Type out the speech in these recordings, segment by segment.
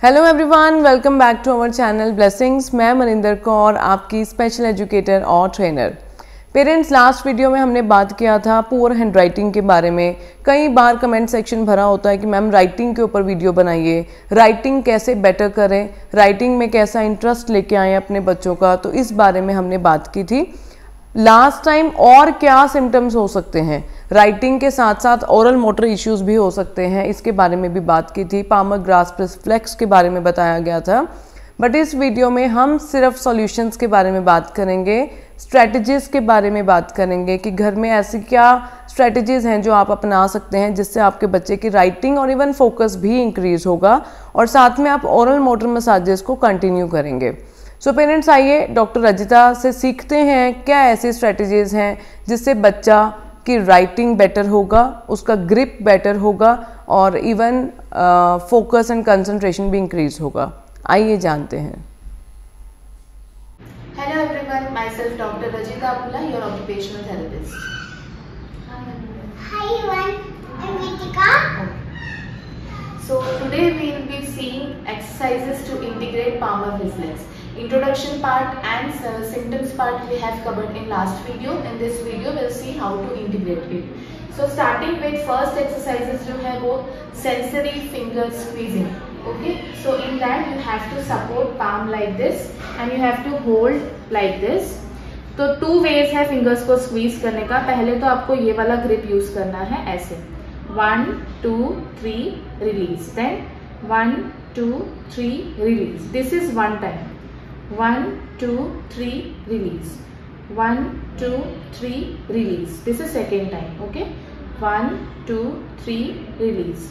Hello everyone, welcome back to our channel blessings. मैं मनिंदर कौर, आपकी special educator और trainer. Parents, last video में हमने बात किया था पुअर हैंड राइटिंग के बारे में। कई बार कमेंट सेक्शन भरा होता है कि मैम राइटिंग के ऊपर वीडियो बनाइए, राइटिंग कैसे बेटर करें, राइटिंग में कैसा इंटरेस्ट लेके आएँ अपने बच्चों का। तो इस बारे में हमने बात की थी लास्ट टाइम। और क्या सिम्टम्स हो सकते हैं, राइटिंग के साथ साथ ओरल मोटर इश्यूज भी हो सकते हैं, इसके बारे में भी बात की थी। पामर ग्रास्प रिफ्लेक्स के बारे में बताया गया था। बट इस वीडियो में हम सिर्फ सॉल्यूशंस के बारे में बात करेंगे, स्ट्रेटजीज के बारे में बात करेंगे कि घर में ऐसी क्या स्ट्रेटजीज हैं जो आप अपना सकते हैं जिससे आपके बच्चे की राइटिंग और इवन फोकस भी इंक्रीज होगा, और साथ में आप ओरल मोटर मसाजेस को कंटिन्यू करेंगे। सो पेरेंट्स, आइए डॉक्टर रजिता से सीखते हैं क्या ऐसी स्ट्रेटजीज हैं जिससे बच्चा की राइटिंग बेटर होगा, उसका ग्रिप बेटर होगा और इवन फोकस एंड कंसंट्रेशन भी इंक्रीज होगा। आइए जानते हैं। Hello everyone, myself Dr. Rajita Apula, your occupational therapist. Hi everyone, I'm Ritika. So today we will be seeing exercises to integrate Palmar reflex. Introduction part and symptoms part we have covered in last video. In this video we'll see how to integrate it. So starting with first exercises जो है वो sensory finger squeezing. Okay, so in that you have to support palm like this and you have to hold like this. तो two ways है fingers को squeeze करने का। पहले तो आपको ये वाला grip use करना है ऐसे 1 2 3 release, then 1 2 3 release. This is one time. 1 2 3 release, 1 2 3 release. This is second time. Okay, 1 2 3 release,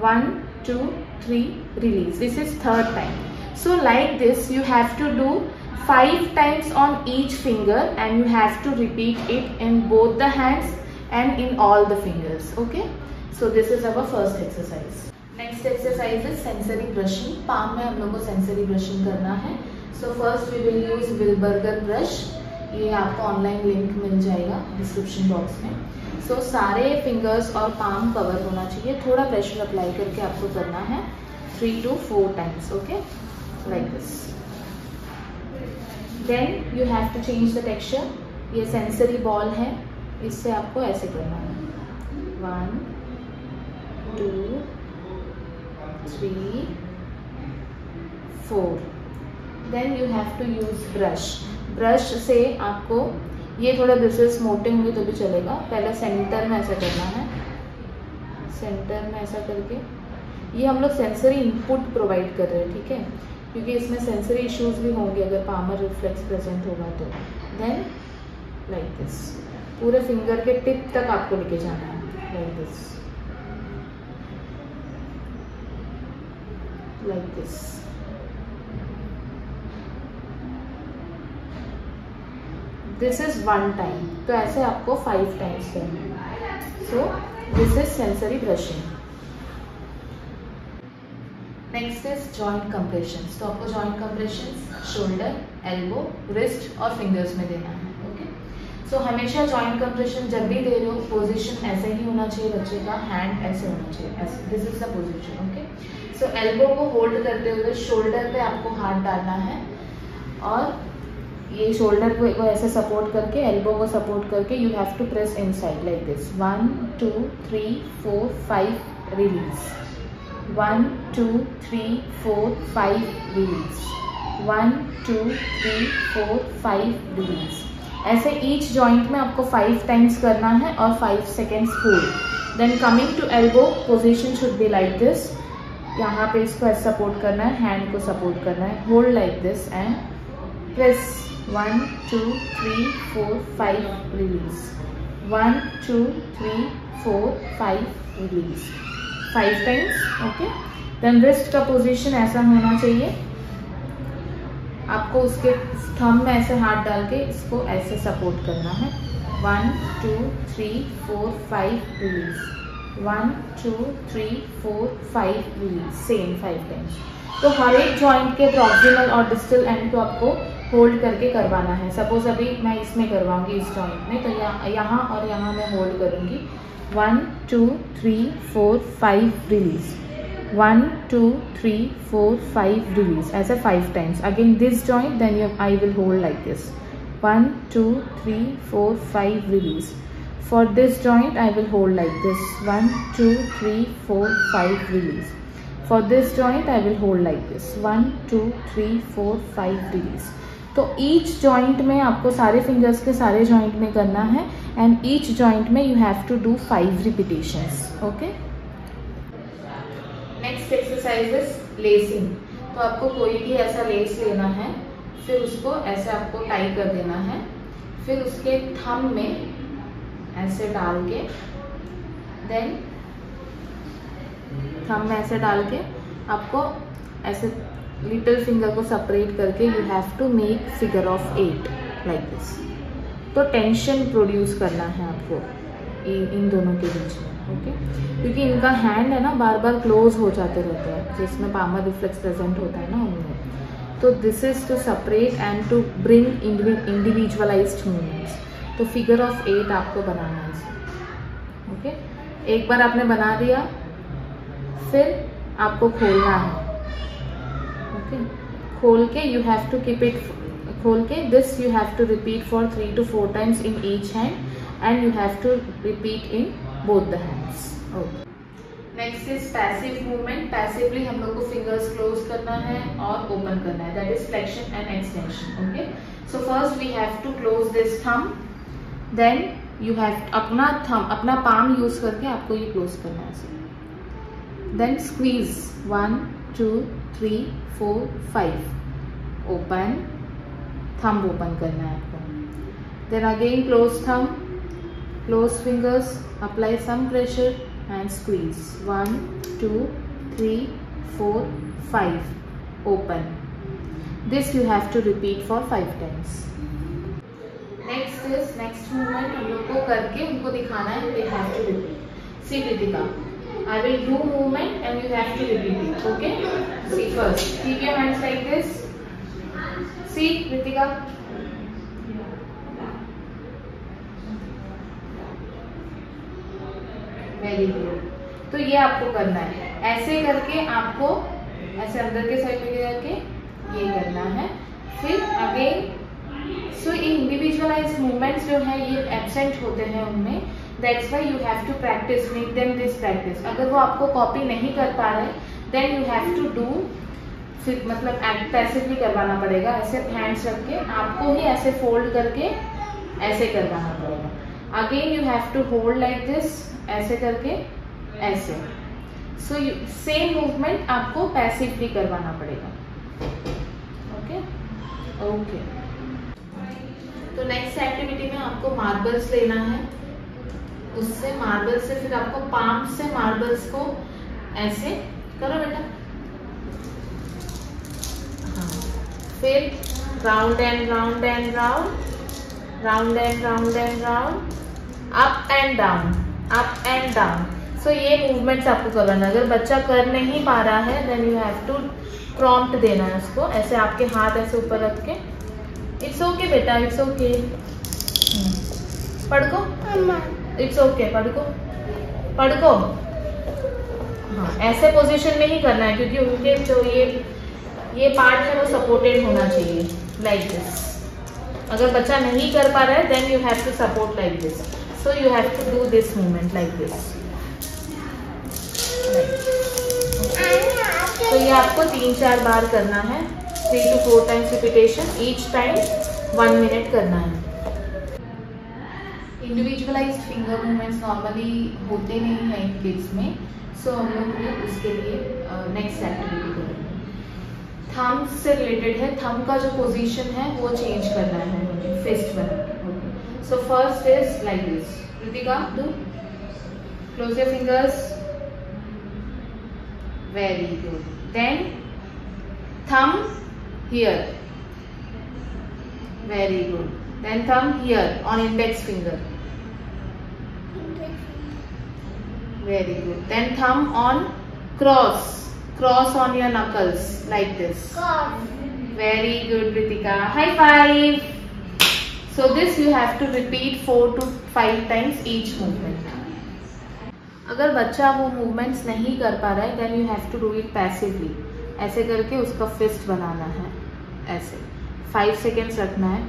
1 2 3 release. This is third time. So like this you have to do 5 times on each finger and you have to repeat it in both the hands and in all the fingers. Okay, so this is our first exercise. Next exercise is sensory brushing. palm में हम लोग को sensory brushing करना है। So first we will use Wilberger brush. ये आपको online link मिल जाएगा description box में। So सारे फिंगर्स और पाम कवर होना चाहिए। थोड़ा प्रेशर अप्लाई करके आपको करना है 3 to 4 times. Okay, like this. Then you have to change the texture. ये सेंसरी बॉल है, इससे आपको ऐसे करना है 1 2 3 4. Then you have to use brush. Brush से आपको ये थोड़ा ब्रशेस मोटे होंगे तो भी चलेगा। पहले सेंटर में ऐसा करना है, सेंटर में ऐसा करके ये हम लोग सेंसरी इनपुट प्रोवाइड कर रहे हैं, ठीक है, क्योंकि इसमें सेंसरी इश्यूज भी होंगे अगर पामर रिफ्लेक्स प्रेजेंट होगा तो। देन लाइक दिस, पूरे फिंगर के टिप तक आपको लेके जाना है like this, like this. This is one time, तो ऐसे आपको 5 टाइम्स करना है। So this is sensory brushing. Next is joint compressions. तो आपको joint compressions shoulder, elbow, wrist और फिंगर्स में देना है। ओके, सो हमेशा जॉइंट कंप्रेशन जब भी दे रहे हो पोजीशन ऐसे ही होना चाहिए बच्चे का, हैंड ऐसे होना चाहिए, ऐसे। This is the position. Okay, so elbow को होल्ड करते हुए शोल्डर पे आपको हाथ डालना है और ये शोल्डर को ऐसे सपोर्ट करके, एल्बो को सपोर्ट करके you have to press inside like this. 1 2 3 4 5 release, 1 2 3 4 5 release, 1 2 3 4 5 release. ऐसे ईच जॉइंट में आपको 5 टाइम्स करना है और 5 seconds hold. Then coming to elbow, position should be like this. यहाँ पे इसको ऐसे सपोर्ट करना है, हैंड को सपोर्ट करना है, hold like this and press 1 2 3 4 5 release, 1 2 3 4 5 release, 5 times. Okay, then wrist का पोजीशन ऐसा होना चाहिए, आपको उसके थंब में ऐसे हाथ डाल के इसको ऐसे सपोर्ट करना है। 1 2 3 4 5 release, 1 2 3 4 5 release, सेम 5 टाइम्स। तो हर एक जॉइंट के प्रॉक्सिमल और डिस्टल एंड को आपको होल्ड करके करवाना है। सपोज अभी मैं इसमें करवाऊंगी इस जॉइंट में, तो यहाँ और यहाँ मैं होल्ड करूंगी 1 2 3 4 5 रिलीज, 1 2 3 4 5 release, ऐसे 5 times. Again this joint, then I will hold like this. 1 2 3 4 5 release. For this joint I will hold like this. 1 2 3 4 5 release. For this joint I will hold like this. 1 2 3 4 5 release. तो each joint में आपको सारे fingers के सारे joint में करना है, and each joint में you have to do 5 repetitions. Okay. Next exercise is lacing. तो आपको कोई भी ऐसा लेस लेना है, फिर उसको ऐसे आपको टाई कर देना है, फिर उसके थंब में ऐसे डाल के, देन थंब में ऐसे डाल के आपको ऐसे लिटिल फिंगर को सेपरेट करके you have to make figure of 8 like this. तो टेंशन प्रोड्यूस करना है आपको इन दोनों के बीच में. ओके. क्योंकि इनका हैंड है ना बार बार क्लोज हो जाते रहते हैं, जिसमें पामर रिफ्लेक्स प्रेजेंट होता है ना उनमें. तो this is to separate and to bring individualised movements. तो फिगर ऑफ 8 आपको बनाना है इसे. ओके. एक बार आपने बना दिया, फिर आपको खोलना है. ओके. खोल के you have to keep it, खोल के this you have to repeat for 3 to 4 times in each hand, and you have to repeat in both the hands. Okay. Next is passive movement. Passively हम लोग को fingers close करना है और open करना है, that is flexion and extension. Okay. So first we have to close this thumb, then you have अपना thumb, अपना पाम यूज करके आपको ये क्लोज करना है. Then squeeze 1 2 3 4 5, open, thumb open करना है आपको. Then again close thumb, close fingers, apply some pressure and squeeze 1 2 3 4 5, open. This you have to repeat for 5 times. Next movement हम लोग को करके उनको दिखाना है, they have to repeat. See Kritika, I will do movement and you have to repeat it. Okay? See first. Keep your hands like this. See, Ritika. Very good. तो ये आपको करना है. ऐसे करके आपको ऐसे अंदर के साइड में करके ये करना है. फिर अगेन सो इंडिविजुअलाइज्ड मूवमेंट्स जो है ये एब्सेंट होते हैं उनमें. That's why you have to practice, make them this practice. अगर वो आपको कॉपी नहीं कर पा रहे, then you have to do, फिर मतलब पैसिवली करवाना पड़ेगा. ऐसे हैंड्स रख के आपको ही ऐसे फोल्ड करके ऐसे करवाना पड़ेगा. Again you have to hold like this, ऐसे करके ऐसे. सो सेम मूवमेंट आपको पैसिवली करवाना पड़ेगा. ओके. ओके. तो नेक्स्ट एक्टिविटी में आपको मार्बल्स लेना है. उससे मार्बल से फिर आपको पाम से मार्बल्स को ऐसे करो बेटा. हाँ. फिर round and round and round, round and round and round, up and down, up and down. So ये मूवमेंट्स आपको करवाना. अगर बच्चा कर नहीं पा रहा है, then you have to prompt देना है उसको. ऐसे आपके हाथ ऐसे ऊपर रख के, इट्स ओके बेटा, इट्स ओके. पढ़ को, इट्स ओके, पढ़ को, पढ़ को. हाँ, ऐसे पोजीशन में ही करना है, क्योंकि उनके जो ये पार्ट है वो सपोर्टेड होना चाहिए लाइक दिस. अगर बच्चा नहीं कर पा रहा है, then you have to support like this. So you have to do this movement like this. तो ये आपको 3-4 बार करना है. 3 to 4 times repetition, each time 1 minute करना है. इंडिविजुअलाइज्ड फिंगर मूवमेंट्स नॉर्मली होते नहीं हैं इन किड्स में. सो हम लोग उसके लिए नेक्स्ट एक्टिविटी करेंगे. थंब से रिलेटेड है. थंब का जो पोजीशन है वो चेंज करना है, फिस्ट में. So first is like this. Kritika, do close your fingers. Very good. Then thumb here. Very good. Then thumb here on index finger. Very good. Then thumb on cross. Cross on your knuckles like this. Very good, Ritika. High five. So this you have to repeat 4 to 5 times each movement. अगर बच्चा वो movements नहीं कर पा रहा है then you have to do it passively. ऐसे करके उसका फिस्ट बनाना है, ऐसे 5 सेकेंड्स रखना है,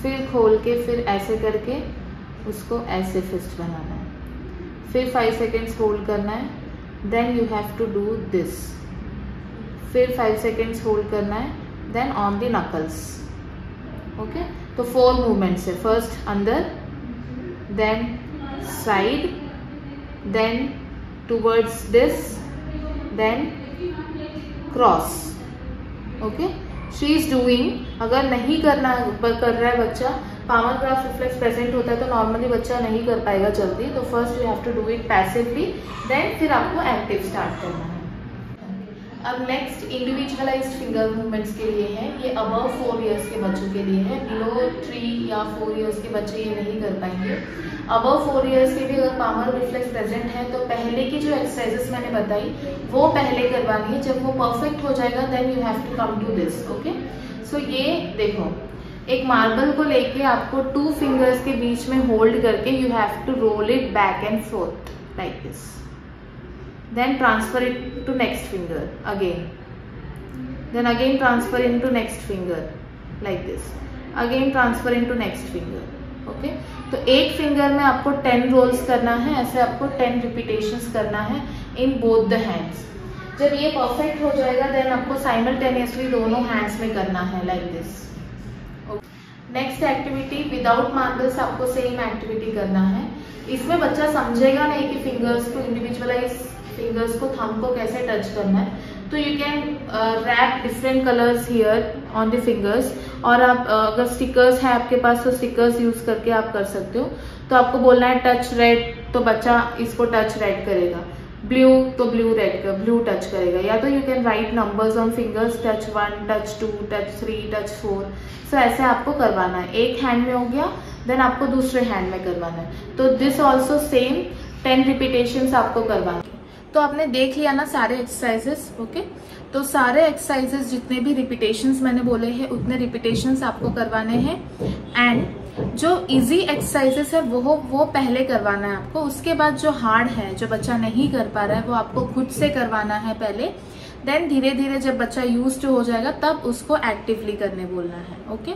फिर खोल के फिर ऐसे करके उसको ऐसे फिस्ट बनाना है, फिर 5 सेकेंड्स होल्ड करना है, then you have to do this, फिर 5 सेकेंड्स होल्ड करना है, then on the knuckles. Okay, तो 4 मूवमेंट्स है। फर्स्ट अंदर, then side, then towards this, then cross. Okay, she is doing. अगर नहीं कर रहा है बच्चा, पामर ग्राफ रिफ्लेक्स प्रेजेंट होता है तो नॉर्मली बच्चा नहीं कर पाएगा जल्दी, तो first you have to do it passively, then फिर आपको एक्टिव स्टार्ट करना है। अब नेक्स्ट इंडिविजुअलाइज्ड फिंगर मूवमेंट्स के लिए है, ये अबव 4 इयर्स के बच्चों के लिए है। बिलो 3 या 4 इयर्स के बच्चे ये नहीं कर पाएंगे। अबव 4 इयर्स के भी अगर पामर रिफ्लेक्स प्रेजेंट है तो पहले की जो एक्सरसाइजेस मैंने बताई वो पहले करवानी है। जब वो परफेक्ट हो जाएगा then you have to come to this. Okay, so ये देखो, एक मार्बल को लेके आपको 2 फिंगर्स के बीच में होल्ड करके you have to roll it back and forth like this, then transfer it to next finger again, then again transfer into next finger like this, again transfer into next finger. Okay, तो एक finger में आपको 10 roles करना है, ऐसे आपको 10 repetitions करना है इन बोथ द हैंड्स। जब ये परफेक्ट हो जाएगा देन आपको साइमल्टेनियसली दोनों हैंड्स में करना है like this. Next activity, without marbles आपको सेम एक्टिविटी करना है। इसमें बच्चा समझेगा नहीं कि फिंगर्स को इंडिविजुअलाइज, फिंगर्स को, थंब को कैसे टच करना है, तो you can wrap different colours here on the fingers, और आप अगर स्टिकर्स है आपके पास तो स्टिकर्स यूज करके आप कर सकते हो। तो आपको बोलना है टच रेड, तो बच्चा इसको टच रेड करेगा, ब्लू तो ब्लू रेड का ब्लू टच करेगा, या तो you can write numbers on fingers, touch 1, touch 2, touch 3, touch 4। सो ऐसे आपको करवाना है। एक हैंड में हो गया, देन आपको दूसरे हैंड में करवाना है। तो दिस ऑल्सो सेम 10 रिपीटेशंस आपको करवाना है। तो आपने देख लिया ना सारे एक्सरसाइजेस। ओके, तो सारे एक्सरसाइजेस जितने भी रिपीटेशंस मैंने बोले हैं उतने रिपीटेशंस आपको करवाने हैं। एंड जो इजी एक्सरसाइजेस है वो पहले करवाना है आपको। उसके बाद जो हार्ड है, जो बच्चा नहीं कर पा रहा है, वो आपको खुद से करवाना है पहले। देन धीरे धीरे जब बच्चा यूज्ड हो जाएगा तब उसको एक्टिवली करने बोलना है। ओके,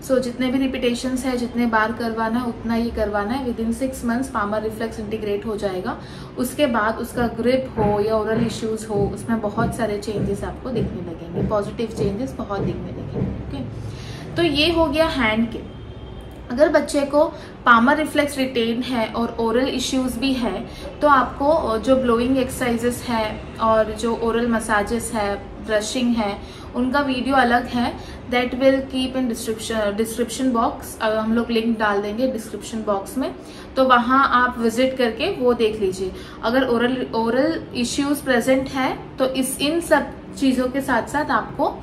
सो जितने भी रिपीटेशंस है, जितने बार करवाना है उतना ही करवाना है। Within 6 months palmar reflex integrate हो जाएगा। उसके बाद उसका ग्रिप हो या ओरल इश्यूज हो, उसमें बहुत सारे चेंजेस आपको दिखने लगेंगे, पॉजिटिव चेंजेस बहुत दिखने लगेंगे। ओके, तो ये हो गया हैंड के। अगर बच्चे को पामर रिफ्लेक्स रिटेन है और ओरल इश्यूज भी है तो आपको जो ब्लोइंग एक्सरसाइजेस है और जो ओरल मसाजेस है, ब्रशिंग है, उनका वीडियो अलग है। That will keep in description box. हम लोग लिंक डाल देंगे डिस्क्रिप्शन बॉक्स में, तो वहाँ आप विजिट करके वो देख लीजिए। अगर ओरल इश्यूज प्रेजेंट है तो इन सब चीज़ों के साथ साथ आपको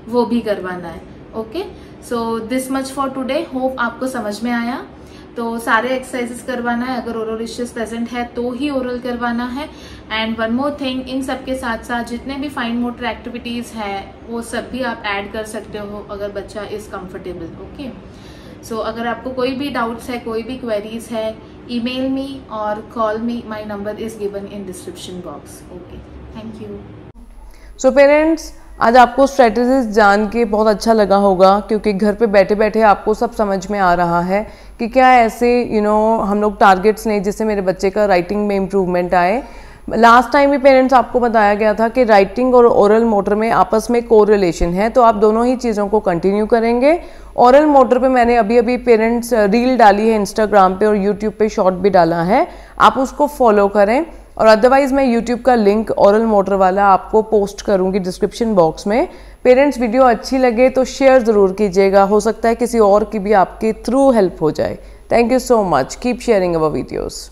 वो भी करवाना है। Okay, so this much for today. Hope आपको समझ में आया। तो सारे एक्सरसाइजेस करवाना है। अगर ओरल इश्यूज प्रेजेंट है तो ही ओरल करवाना है। एंड वन मोर थिंग, इन सब के साथ साथ जितने भी फाइन मोटर एक्टिविटीज है वो सब भी आप ऐड कर सकते हो अगर बच्चा इज कंफर्टेबल। ओके, सो अगर आपको कोई भी डाउट्स है, कोई भी क्वेरीज है, ईमेल मी और call me. My number is given in description box. Okay, thank you. So parents, आज आपको स्ट्रेटजीज जान के बहुत अच्छा लगा होगा, क्योंकि घर पे बैठे बैठे आपको सब समझ में आ रहा है कि क्या ऐसे हम लोग टारगेट्स लें जिससे मेरे बच्चे का राइटिंग में इम्प्रूवमेंट आए। लास्ट टाइम भी पेरेंट्स आपको बताया गया था कि राइटिंग और ओरल मोटर में आपस में कोरिलेशन है, तो आप दोनों ही चीज़ों को कंटिन्यू करेंगे। ओरल मोटर पे मैंने अभी पेरेंट्स रील डाली है इंस्टाग्राम पे और यूट्यूब पे शॉर्ट भी डाला है, आप उसको फॉलो करें। और अदरवाइज मैं यूट्यूब का लिंक ओरल मोटर वाला आपको पोस्ट करूंगी डिस्क्रिप्शन बॉक्स में। पेरेंट्स, वीडियो अच्छी लगे तो शेयर ज़रूर कीजिएगा, हो सकता है किसी और की भी आपके थ्रू हेल्प हो जाए। Thank you so much, keep sharing our videos.